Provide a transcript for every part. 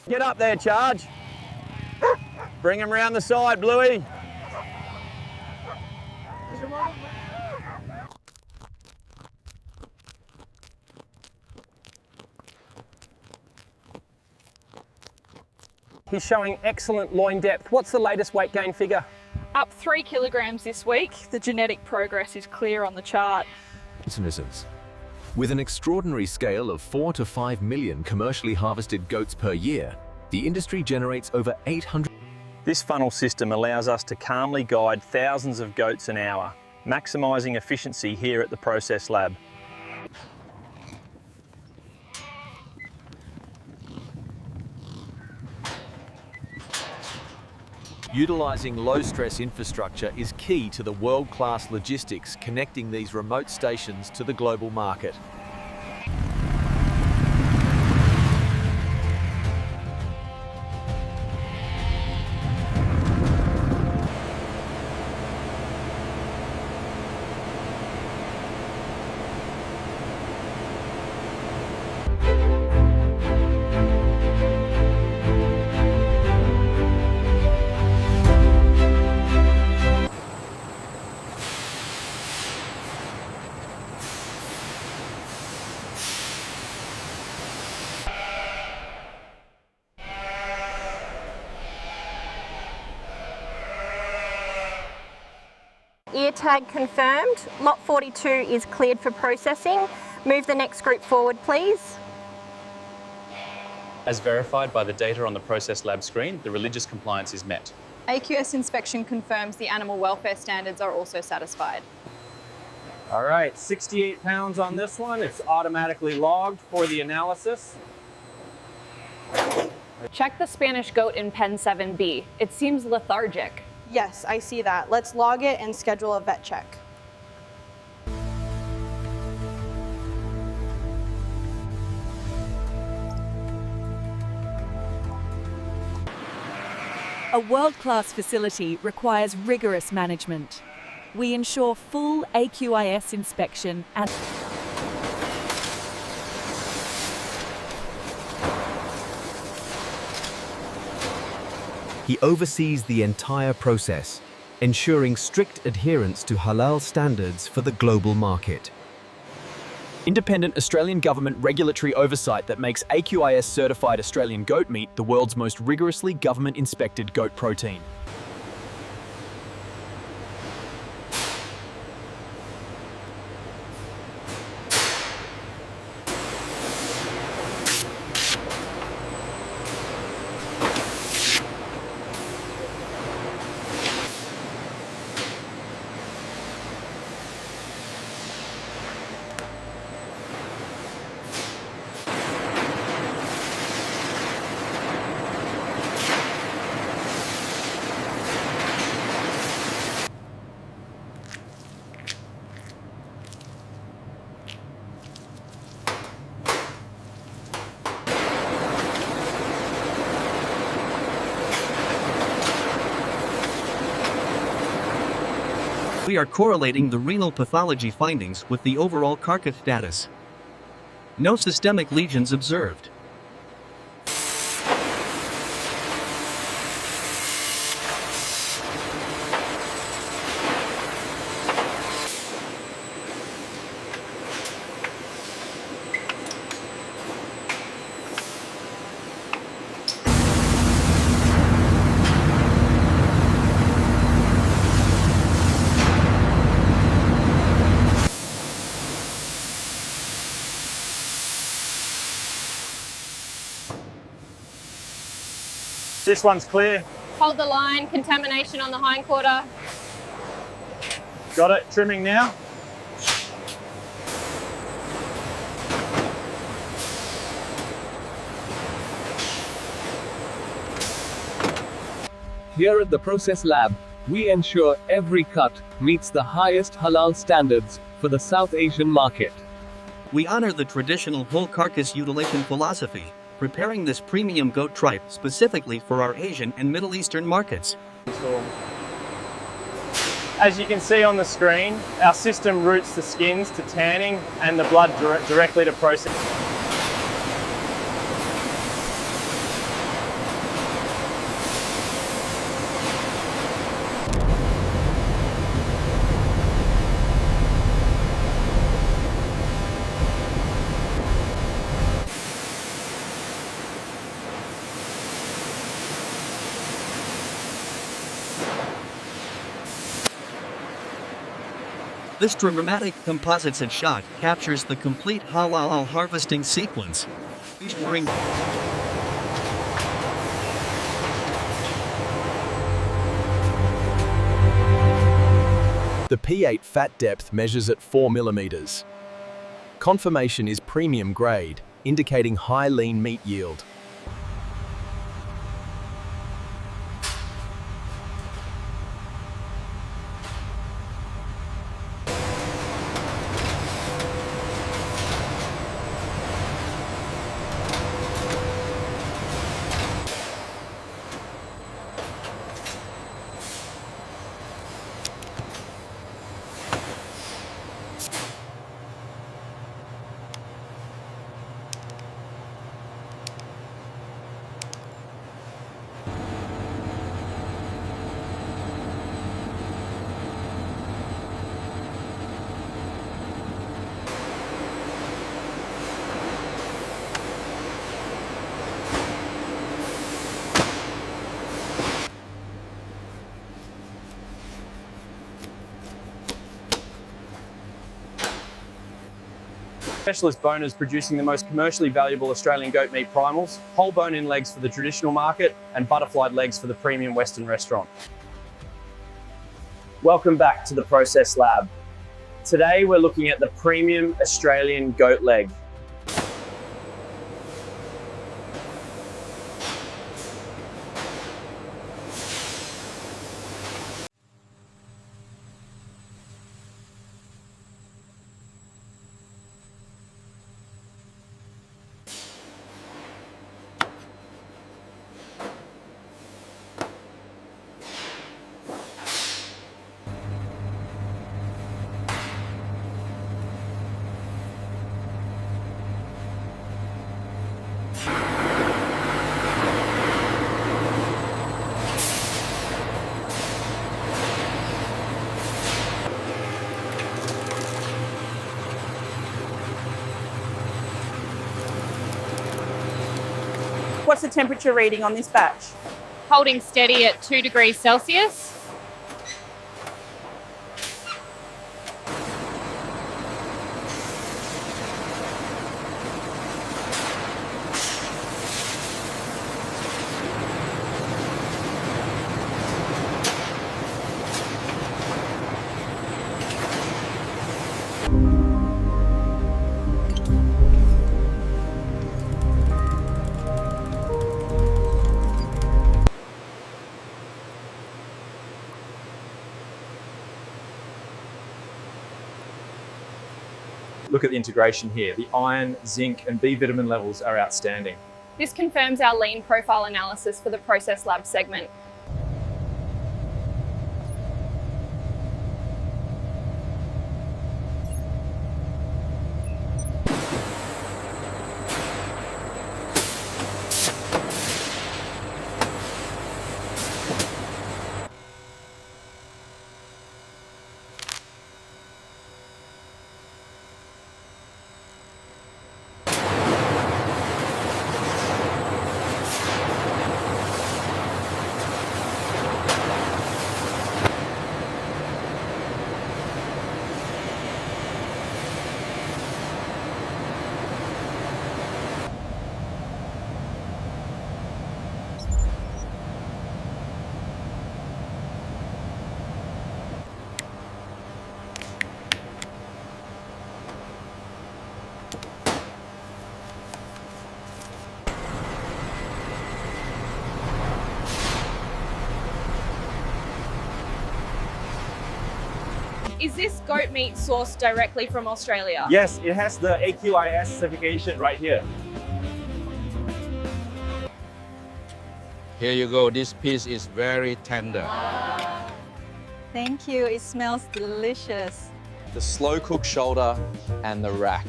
Get up there, Charge. Bring him round the side, Bluey. He's showing excellent loin depth. What's the latest weight gain figure? Up 3 kilograms this week. The genetic progress is clear on the chart. With an extraordinary scale of 4 to 5 million commercially harvested goats per year, the industry generates over 800. This funnel system allows us to calmly guide thousands of goats an hour, maximising efficiency here at the process lab. Utilising low-stress infrastructure is key to the world-class logistics connecting these remote stations to the global market. Ear tag confirmed. Lot 42 is cleared for processing. Move the next group forward, please. As verified by the data on the process lab screen, the religious compliance is met. AQS inspection confirms the animal welfare standards are also satisfied. All right, 68 pounds on this one. It's automatically logged for the analysis. Check the Spanish goat in pen 7B. It seems lethargic. Yes, I see that. Let's log it and schedule a vet check. A world-class facility requires rigorous management. We ensure full AQIS inspection and He oversees the entire process, ensuring strict adherence to halal standards for the global market. Independent Australian government regulatory oversight that makes AQIS certified Australian goat meat the world's most rigorously government-inspected goat protein. We are correlating the renal pathology findings with the overall carcass status. No systemic lesions observed. This one's clear. Hold the line, contamination on the hindquarter. Got it, trimming now. Here at the process lab, we ensure every cut meets the highest halal standards for the South Asian market. We honor the traditional whole carcass mutilation philosophy, preparing this premium goat tripe specifically for our Asian and Middle Eastern markets. As you can see on the screen, our system routes the skins to tanning and the blood directly to process. This dramatic composited shot captures the complete halal harvesting sequence, featuring The P8 fat depth measures at 4 millimeters. Conformation is premium grade, indicating high lean meat yield. Specialist boners producing the most commercially valuable Australian goat meat primals, whole bone-in legs for the traditional market, and butterflied legs for the premium Western restaurant. Welcome back to the Process Lab. Today we're looking at the premium Australian goat leg. What's the temperature reading on this batch? Holding steady at 2 degrees Celsius. Look at the integration here. The iron, zinc, and B vitamin levels are outstanding. This confirms our lean profile analysis for the Process Lab segment. Is this goat meat sourced directly from Australia? Yes, it has the AQIS certification right here. Here you go, this piece is very tender. Thank you, it smells delicious. The slow cook shoulder and the rack.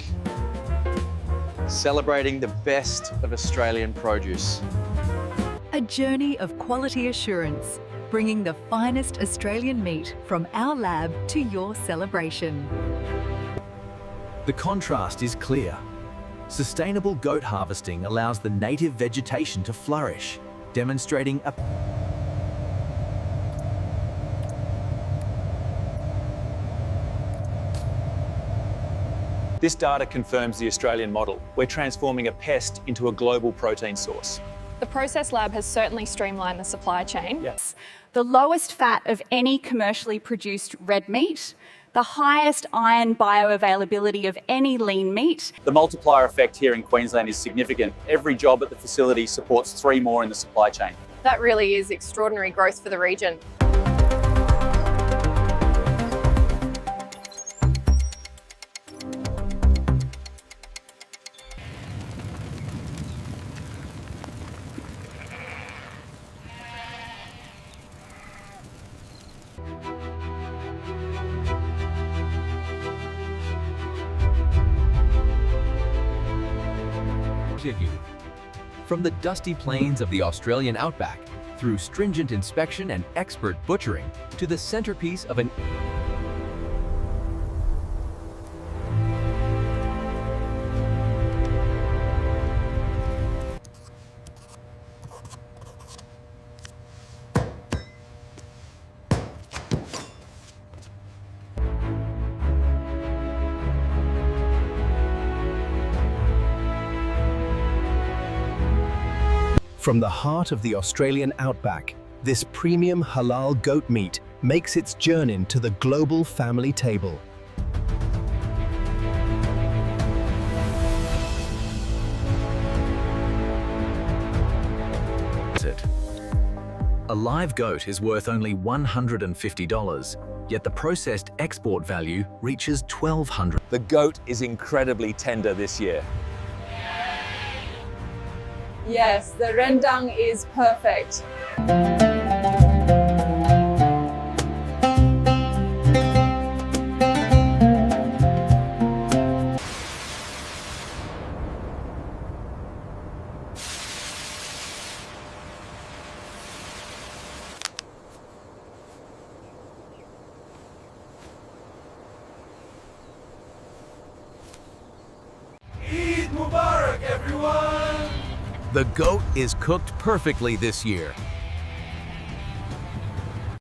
Celebrating the best of Australian produce. A journey of quality assurance, bringing the finest Australian meat from our lab to your celebration. The contrast is clear. Sustainable goat harvesting allows the native vegetation to flourish, demonstrating a This data confirms the Australian model. We're transforming a pest into a global protein source. The process lab has certainly streamlined the supply chain. Yes. The lowest fat of any commercially produced red meat, the highest iron bioavailability of any lean meat. The multiplier effect here in Queensland is significant. Every job at the facility supports 3 more in the supply chain. That really is extraordinary growth for the region. From the dusty plains of the Australian outback, through stringent inspection and expert butchering, to the centerpiece of an From the heart of the Australian outback, this premium halal goat meat makes its journey to the global family table. A live goat is worth only $150, yet the processed export value reaches $1,200. The goat is incredibly tender this year. Yes, the rendang is perfect. The goat is cooked perfectly this year,